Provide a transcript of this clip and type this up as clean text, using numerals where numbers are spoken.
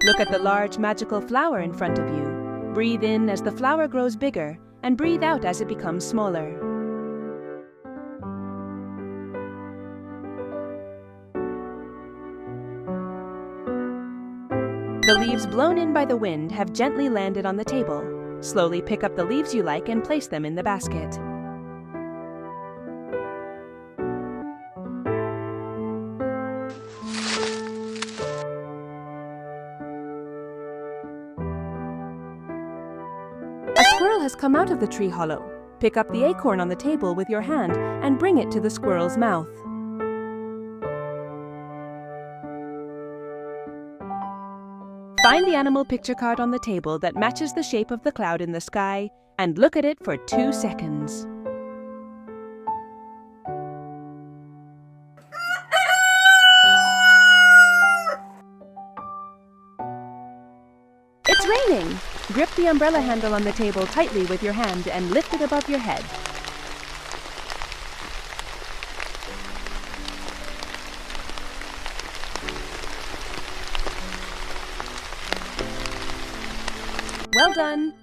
Look at the large magical flower in front of you. Breathe in as the flower grows bigger, and breathe out as it becomes smaller. The leaves blown in by the wind have gently landed on the table. Slowly pick up the leaves you like and place them in the basket. A squirrel has come out of the tree hollow. Pick up the acorn on the table with your hand and bring it to the squirrel's mouth. Find the animal picture card on the table that matches the shape of the cloud in the sky and look at it for 2 seconds. It's raining! Grip the umbrella handle on the table tightly with your hand and lift it above your head. Well done!